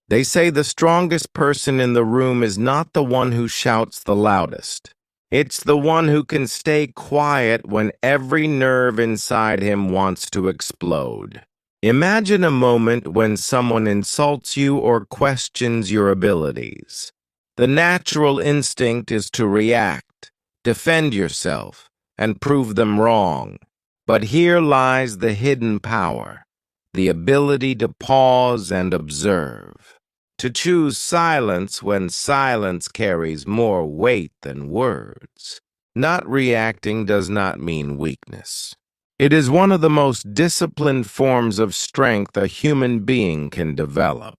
They say the strongest person in the room is not the one who shouts the loudest. It's the one who can stay quiet when every nerve inside him wants to explode. Imagine a moment when someone insults you or questions your abilities. The natural instinct is to react, defend yourself, and prove them wrong. But here lies the hidden power, the ability to pause and observe, to choose silence when silence carries more weight than words. Not reacting does not mean weakness. It is one of the most disciplined forms of strength a human being can develop.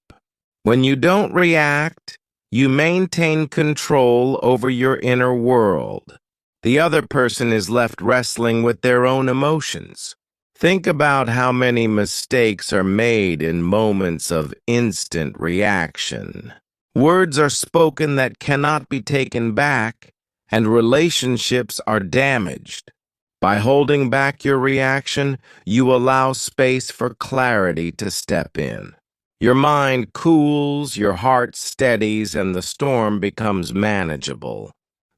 When you don't react, you maintain control over your inner world. The other person is left wrestling with their own emotions. Think about how many mistakes are made in moments of instant reaction. Words are spoken that cannot be taken back, and relationships are damaged. By holding back your reaction, you allow space for clarity to step in. Your mind cools, your heart steadies, and the storm becomes manageable.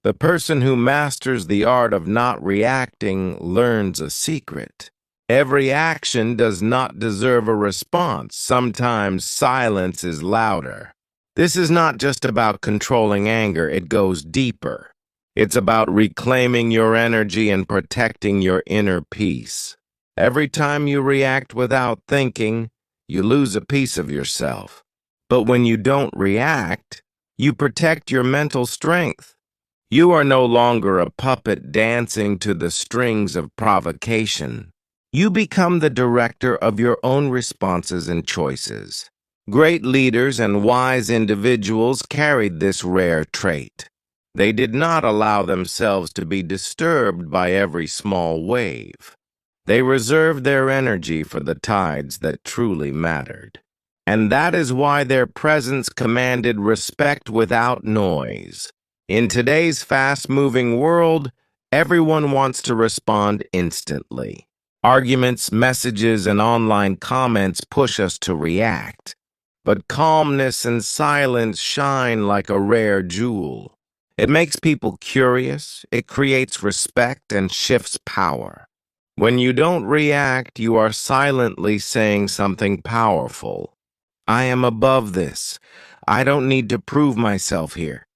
The person who masters the art of not reacting learns a secret. Every action does not deserve a response. Sometimes silence is louder. This is not just about controlling anger, it goes deeper. It's about reclaiming your energy and protecting your inner peace. Every time you react without thinking, you lose a piece of yourself. But when you don't react, you protect your mental strength. You are no longer a puppet dancing to the strings of provocation. You become the director of your own responses and choices. Great leaders and wise individuals carried this rare trait. They did not allow themselves to be disturbed by every small wave. They reserved their energy for the tides that truly mattered. And that is why their presence commanded respect without noise. In today's fast-moving world, everyone wants to respond instantly. Arguments, messages, and online comments push us to react. But calmness and silence shine like a rare jewel. It makes people curious, it creates respect, and shifts power. When you don't react, you are silently saying something powerful. I am above this. I don't need to prove myself here.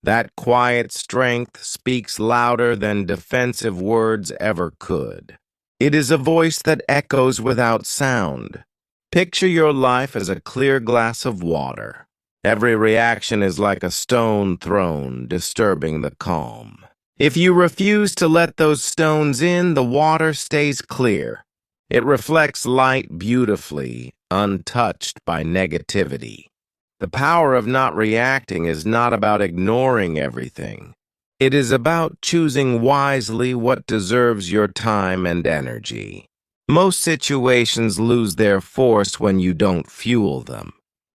That quiet strength speaks louder than defensive words ever could. It is a voice that echoes without sound. Picture your life as a clear glass of water. Every reaction is like a stone thrown, disturbing the calm. If you refuse to let those stones in, the water stays clear. It reflects light beautifully, untouched by negativity. The power of not reacting is not about ignoring everything. It is about choosing wisely what deserves your time and energy. Most situations lose their force when you don't fuel them.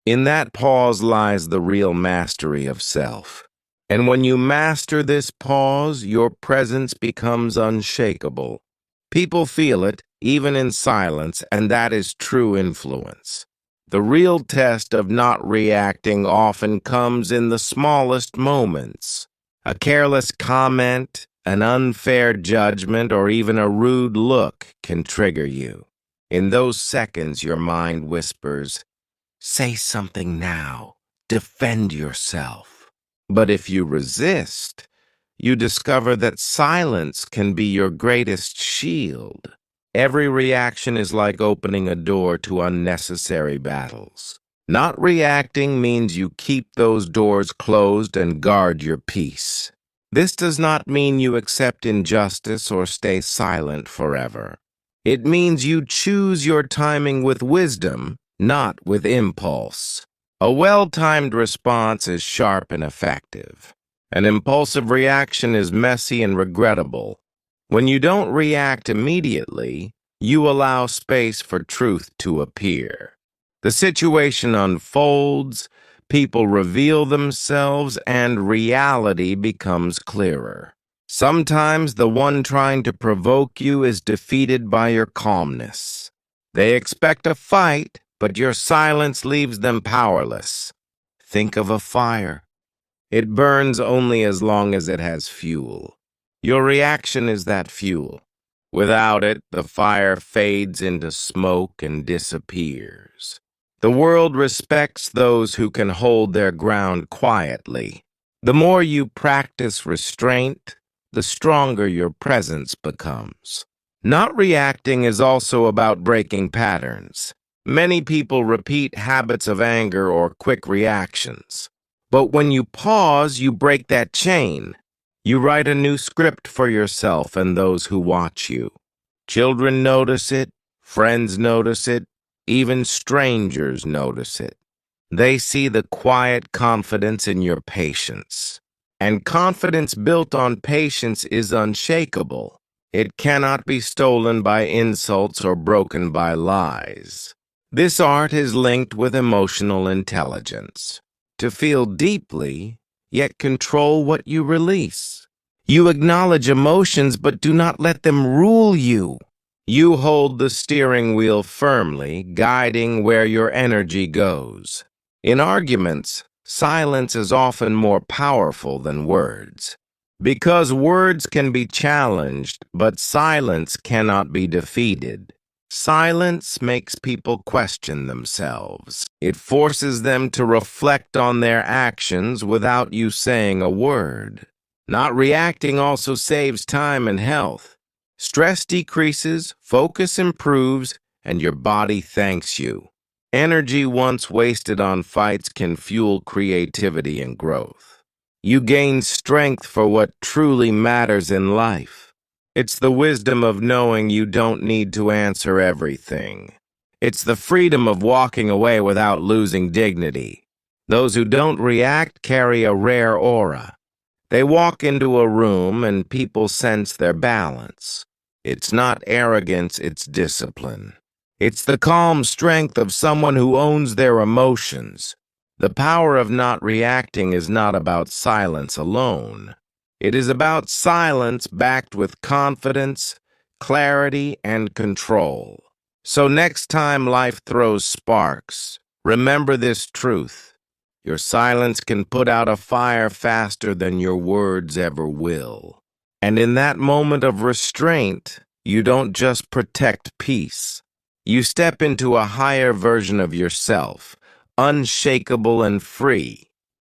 In that pause lies the real mastery of self. And when you master this pause, your presence becomes unshakable. People feel it, even in silence, and that is true influence. The real test of not reacting often comes in the smallest moments. A careless comment, an unfair judgment, or even a rude look can trigger you. In those seconds, your mind whispers, "Say something now. Defend yourself." But if you resist, you discover that silence can be your greatest shield. Every reaction is like opening a door to unnecessary battles. Not reacting means you keep those doors closed and guard your peace. This does not mean you accept injustice or stay silent forever. It means you choose your timing with wisdom, not with impulse. A well-timed response is sharp and effective. An impulsive reaction is messy and regrettable. When you don't react immediately, you allow space for truth to appear. The situation unfolds, people reveal themselves, and reality becomes clearer. Sometimes the one trying to provoke you is defeated by your calmness. They expect a fight, but your silence leaves them powerless. Think of a fire. It burns only as long as it has fuel. Your reaction is that fuel. Without it, the fire fades into smoke and disappears. The world respects those who can hold their ground quietly. The more you practice restraint, the stronger your presence becomes. Not reacting is also about breaking patterns. Many people repeat habits of anger or quick reactions. But when you pause, you break that chain. You write a new script for yourself and those who watch you. Children notice it, friends notice it, even strangers notice it. They see the quiet confidence in your patience. And confidence built on patience is unshakable. It cannot be stolen by insults or broken by lies. This art is linked with emotional intelligence. To feel deeply, yet control what you release. You acknowledge emotions, but do not let them rule you. You hold the steering wheel firmly, guiding where your energy goes. In arguments, silence is often more powerful than words. Because words can be challenged, but silence cannot be defeated. Silence makes people question themselves. It forces them to reflect on their actions without you saying a word. Not reacting also saves time and health. Stress decreases, focus improves, and your body thanks you. Energy once wasted on fights can fuel creativity and growth. You gain strength for what truly matters in life. It's the wisdom of knowing you don't need to answer everything. It's the freedom of walking away without losing dignity. Those who don't react carry a rare aura. They walk into a room and people sense their balance. It's not arrogance, it's discipline. It's the calm strength of someone who owns their emotions. The power of not reacting is not about silence alone. It is about silence backed with confidence, clarity, and control. So next time life throws sparks, remember this truth. Your silence can put out a fire faster than your words ever will. And in that moment of restraint, you don't just protect peace. You step into a higher version of yourself, unshakable and free.